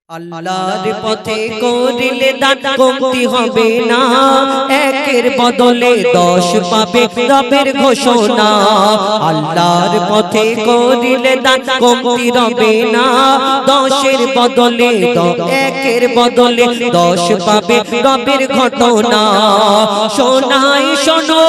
আল্লাহর পথে করিলে দান কমতি হবে না, একের বদলে 10 পাবে রবের ঘোষণা। আল্লাহর পথে করিলে দান কমতি হবে না, 10-এর বদলে একের বদলে 10 পাবে রবের ঘটনা। শোনাই শোনো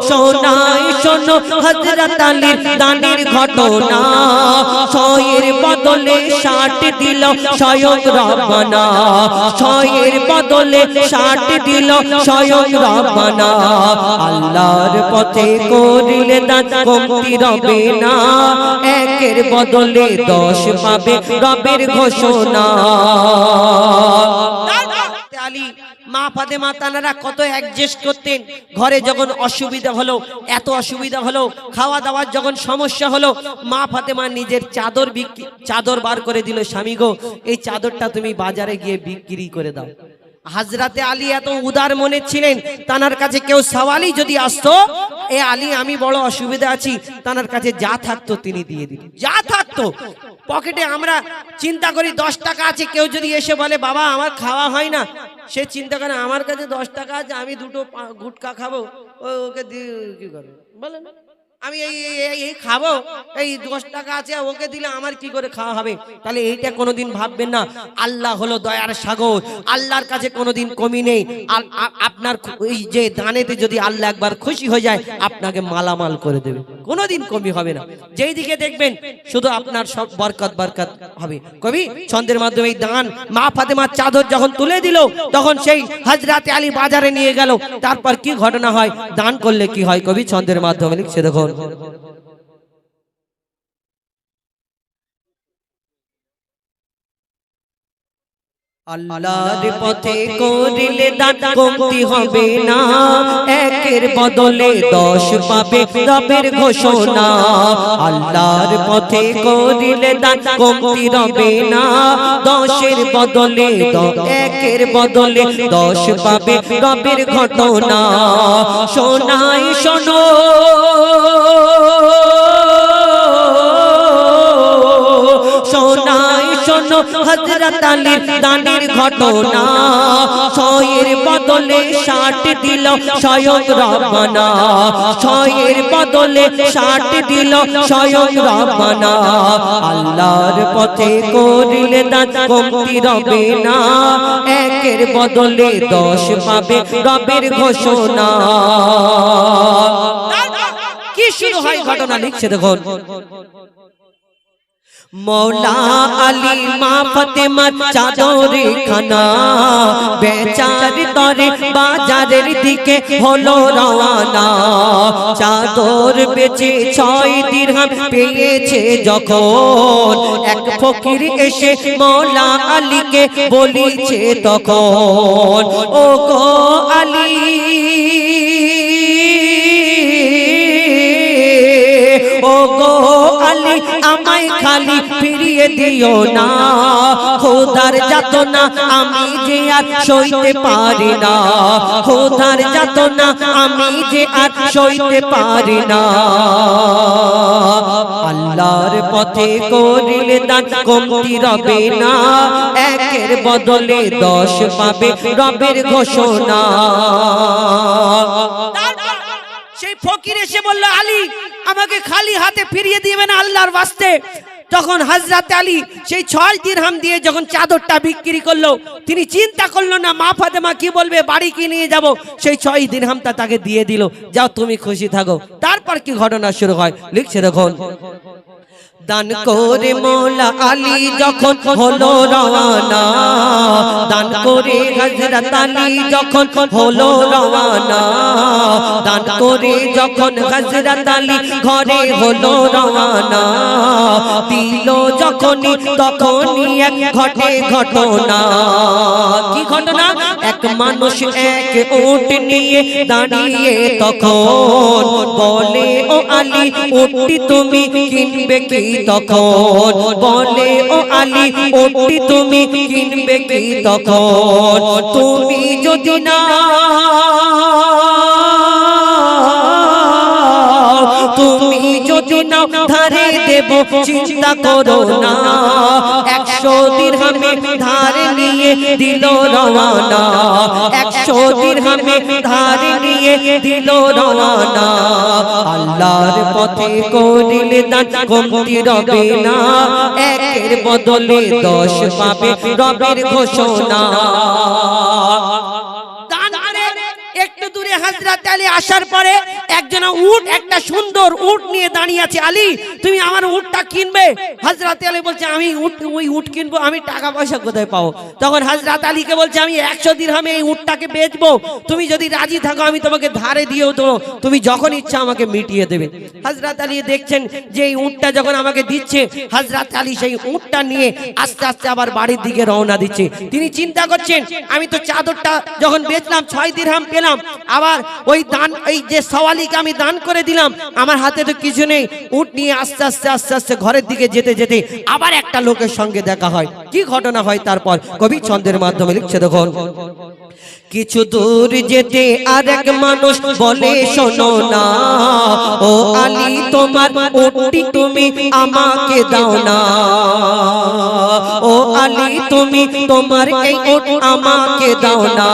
শোনাই শোনো হযরত আলীর দানের ঘটনা। 6-এর বদলে 60 দিল স্বয়ং রব্বানা, 6-এর বদলে 60 দিল স্বয়ং রব্বানা। আল্লাহর পথে করিলে দান কমতি রবে না, একের বদলে 10 পাবে রবের ঘোষণা। আলী মা ফাতেমা তানারা কত অ্যাডজাস্ট করতেন। ঘরে যখন অসুবিধা হলো, এত অসুবিধা হলো, খাওয়া দাওয়ার যখন সমস্যা হলো, মা ফাতেমা নিজের চাদর বার করে দিল, স্বামী গো এই চাদরটা তুমি বাজারে গিয়ে বিক্রি করে দাও। হযরতে আলী এত উদার মনে ছিলেন, তানার কাছে কেউ সওয়ালি যদি আসতো, এ আলী আমি বড় অসুবিধা আছি, তানার কাছে যা থাকতো তিনি দিয়ে দিতেন, যা থাকতো পকেটে। আমরা চিন্তা করি 10 টাকা আছে, কেউ যদি এসে বলে বাবা আমার খাওয়া হয় না, সে চিন্তা করে আমার কাছে 10 টাকা আছে, আমি দুটো গুটকা খাবো, ওকে দিয়ে কি করবে বলেন? আমি এই খাবো, এই 10 টাকা আছে, ওকে দিলে আমার কি করে খাওয়া হবে? তাহলে এইটা কোনোদিন ভাববেন না। আল্লাহ হলো দয়ার সাগর, আল্লাহর কাছে কোনোদিন কমি নেই। আপনার এই যে দানেতে যদি আল্লাহ একবার খুশি হয়ে যায়, আপনাকে মালামাল করে দেবে, কোনোদিন কমি হবে না। যেই দিকে দেখবেন শুধু আপনার সব বরকত বরকত হবে। কবি ছন্দের মাধ্যমে এই দান মা ফাতেমার চাদর যখন তুলে দিল, তখন সেই হযরতে আলী বাজারে নিয়ে গেল। তারপর কি ঘটনা হয়, দান করলে কি হয়, কবি ছন্দের মাধ্যমে লিখছে দেখুন। আল্লাহর পথে করিলে দান কমতি হবে না, একের বদলে 10 পাবে রবের ঘোষণা। আল্লাহর পথে করিলে দান কমতি হবে না, 10-এর বদলে একের বদলে 10 পাবে রবের ঘটনা। শোনাই শোনো শোনাই শোনো হযরত আলীর দানের ঘটনা। 6-এর বদলে 60 দিল স্বয়ং রব্বানা, 6-এর বদলে 60 দিল স্বয়ং রব্বানা। আল্লাহর পথে করিলে দান কমতি রবে না, একের বদলে 10 পাবে রবের ঘোষণা। কি শুরু হয় ঘটনা, লিখছে দেখুন। মৌলা আলী মা ফাতেমার চাদরে খানা, বেচার তরে বাজারের দিকে হলো রওয়ানা। চাদর বেচে 6 দিরহাম পেয়েছে যখন, এক ফকির এসে মৌলা আলীকে বলিছে তখন, ও গো আলী ও গো আলী আমায় খালি ফিরিয়ে দিও না, খোদার যাতনা আমি যে আর সইতে পারি না, খোদার যাতনা আমি যে আর সইতে পারি না। আল্লাহর পথে করিলে দান কমতি রবে না, একের বদলে 10 পাবে রবের ঘোষণা। সেই ফকির এসে বলল আলী আমাকে খালি হাতে ফিরিয়ে দিবেন আল্লাহর ওয়াস্তে। তখন হযরত আলী সেই 6 দিরহাম দিয়ে যখন চাদরটা বিক্রি করলো, তিনি চিন্তা করলো না মা ফাতেমা কি বলবে, বাড়ি কি নিয়ে যাব, সেই 6 দিরহামটা তাকে দিয়ে দিল, যাও তুমি খুশি থাকো। তারপর কি ঘটনা শুরু হয়, লিখছে দেখুন। দান করে মৌলা আলী যখন হলো রওয়ানা, দান করে হযরত আলী যখন হলো রওয়ানা, দান করে যখন হযরত আলী ঘরে হলো রওয়ানা, দিল যখনই তখনই এক ঘটে ঘটনা। কি ঘটনা, এক মানুষ এক উট নিয়ে দাঁড়িয়ে তখন বলে, ও আলী উটটি তুমি কিনবে কি? তখন বলে, ও আলী উটটি তুমি কিনবে কি? তখন তুমি যদি না তুমি যদি নিয়ে নাও ধারে দেব চিন্তা করো না 100 দিরহামে ধার নিয়ে দিল রওয়ানা 100 দিরহামে ধার নিয়ে দিল রওয়ানা আল্লাহর পথে করিলে দান কমতি রবে না একের বদলে 10 পাবে রবের ঘোষণা একটু দূরে হযরত আলী আসার পরে একজন উট একটা সুন্দর উট নিয়ে দাঁড়িয়ে আছে আলী তুমি আমার উটটা কিনবে হযরত আলী বলছে আমি ওই উট কিনবো আমি টাকা পয়সা কোথায় পাবো তখন হযরত আলীকে বলছে আমি 100 দিরহামে এই উটটাকে বেচবো তুমি যদি রাজি থাকো আমি তোমাকে ধারে দিয়েও দেবো তুমি যখন ইচ্ছা আমাকে মিটিয়ে দেবে হযরত আলী দেখছেন যে এই উটটা যখন আমাকে দিচ্ছে হযরত আলী সেই উটটা নিয়ে আস্তে আস্তে আবার বাড়ির দিকে রওনা দিচ্ছে তিনি চিন্তা করছেন আমি তো চাদরটা যখন বেচলাম 6 দিরহাম পেলাম আবার ওই দান এই যে সওয়ালিকে আমি দান করে দিলাম আমার হাতে তো কিছু নেই উট নিয়ে আস্তে আস্তে আস্তে আস্তে ঘরের দিকে যেতে যেতে আবার একটা লোকের সঙ্গে দেখা হয় কি ঘটনা হয় তারপর কবি ছন্দের মাধ্যমে লিখছে দেখুন কিছু দূর যেতে আরেক মানুষ বলে শোনো না ও আলী তোমার উটটি তুমি আমাকে দাও না ও আলী তুমি তোমার এই উট আমাকে দাও না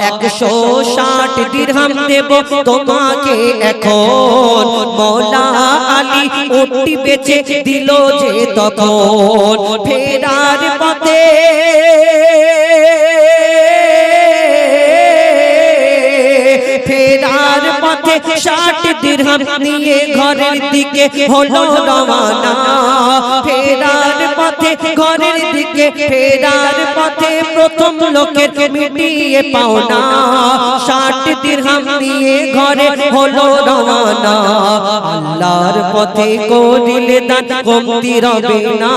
160 দিরহাম দেব তোমাকে এখন মওলা আলী উটটি বেচে দিল যে তখন ফেরার পথে ফেরার পথে 60 দিরহাম নিয়ে ঘরের দিকে হলো রওনা ফেরার পথে ঘরের দিকে ফেরার পথে প্রথম লোকের মিটিয়ে পাওনা 60 দিরহাম নিয়ে ঘরে হলো রওনা আল্লাহর পথে করিলে দান কমতি রবে না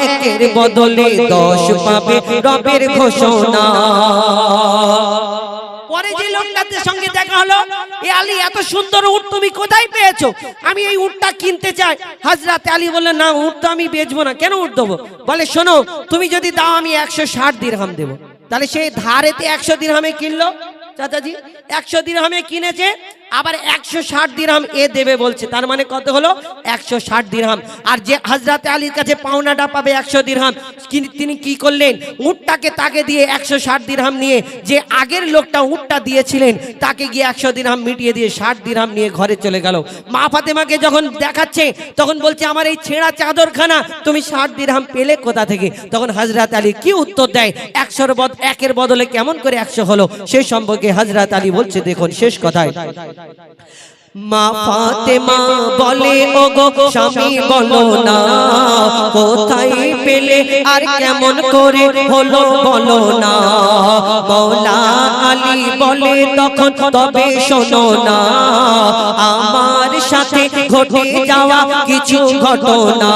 একের বদলে 10 পাবে রবের ঘোষণা পরে যে লোকটার সঙ্গে দেখা হলো এ আলী এত সুন্দর উট তুমি কোথায় পেয়েছো আমি এই উটটা কিনতে চাই হযরত আলী বললেন না উট তো আমি বেচবো না কেন উট দেবো বলে শোনো তুমি যদি দাও আমি 160 দিরহাম দেবো তাহলে সেই ধারেতে 100 দিরহামে কিনলো চাচাজি 100 দিরহামে কিনেছে আবার 160 দিরহাম এ দেবে বলছে তার মানে কত হলো 160 দিরহাম আর যে হযরত আলীর কাছে পাওনাটা পাবে 100 দিরহাম তিনি কি করলেন উটটাকে তাকে দিয়ে 160 দিরহাম নিয়ে যে আগের লোকটা উটটা দিয়েছিলেন তাকে গিয়ে 100 দিরহাম মিটিয়ে দিয়ে 60 দিরহাম নিয়ে ঘরে চলে গেল মা ফাতেমাকে যখন দেখাচ্ছে তখন বলছে আমার এই ছেঁড়া চাদরখানা তুমি 60 দিরহাম পেলে কোথা থেকে তখন হযরত আলী কি উত্তর দেয় 100 বদলে কেমন করে 100 হলো সেই সম্পর্কে হযরত আলী বলছে দেখুন শেষ কথায় মা ফাতেমা বলে ওগো স্বামী বলো না কোথায় পেলে আর কেমন করে হলো বলো না মওলা আলী বলে তখন তবে শোনো না আমার সাথে ঘটে যাওয়া কিছু ঘটনা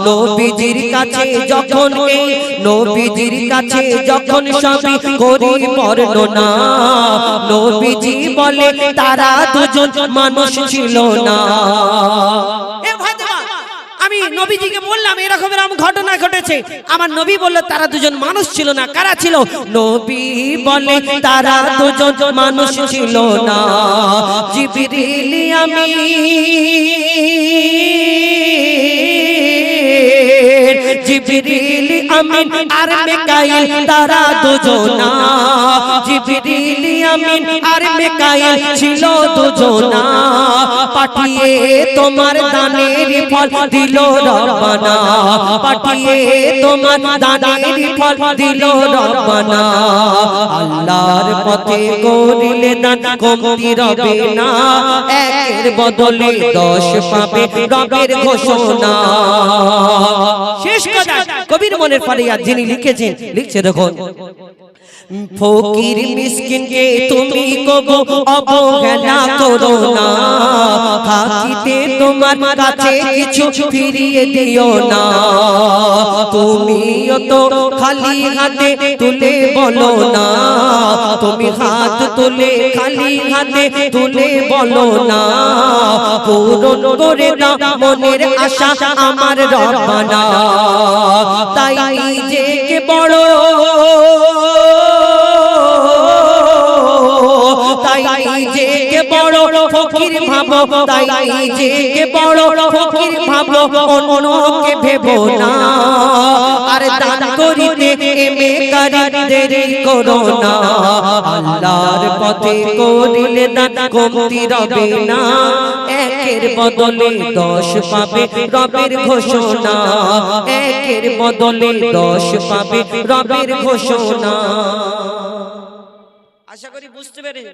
নবীজির কাছে যখন এই নবীজির কাছে যখন সবই করি বর্ণনা নবীজি বলে তারা দুজন মানুষ ছিল না এ ফাতেমা আমি নবীজিকে বললাম এরকম ঘটনা ঘটেছে আমার নবী বলল তারা দুজন মানুষ ছিল না কারা ছিল নবী বলে তারা দুজন মানুষ ছিল না জিবরিল আমিন জিবরিল আমিন আর মিকাইল তারা দুজনা জিবরিল আমিন আর মিকাইল ছিল দুজনা পাঠিয়ে তোমার দানের ফল দিল রব্বানা পাঠিয়ে তোমার দানের ফল দিল রব্বানা আল্লাহর পথে করিলে দান কমতি রবে না একের বদলে 10 পাবে রবের ঘোষণা শেষ কথা কবির মনের ফারিয়াদ যিনি লিখেছেন লিখছে দেখুন ফকির মিসকিনকে তুমি কবু অবহেলা করো না থাকিতে তোমার কাছে কিছু ফিরিয়ে দিও না তুমিও তো খালি হাতে তুলে বলো না তুমি হাত তুলে খালি হাতে তুলে বলো না পূরণ করে দাও মনের আশা আমার রব্বানা তাই নিজেকে বড় তাই নিজেকে বড় ফকির ভাবো তাই নিজেকে বড় ফকির ভাবো অন্যকে ভেবো না আর দান করিতে এমেকারি দেরি করো না আল্লাহর পথে করিলে দান কমতি রবে না একের বদলে 10 পাবে রবের ঘোষণা একের বদলে 10 পাবে রবের ঘোষণা আশা করি বুঝতে পেরেছেন।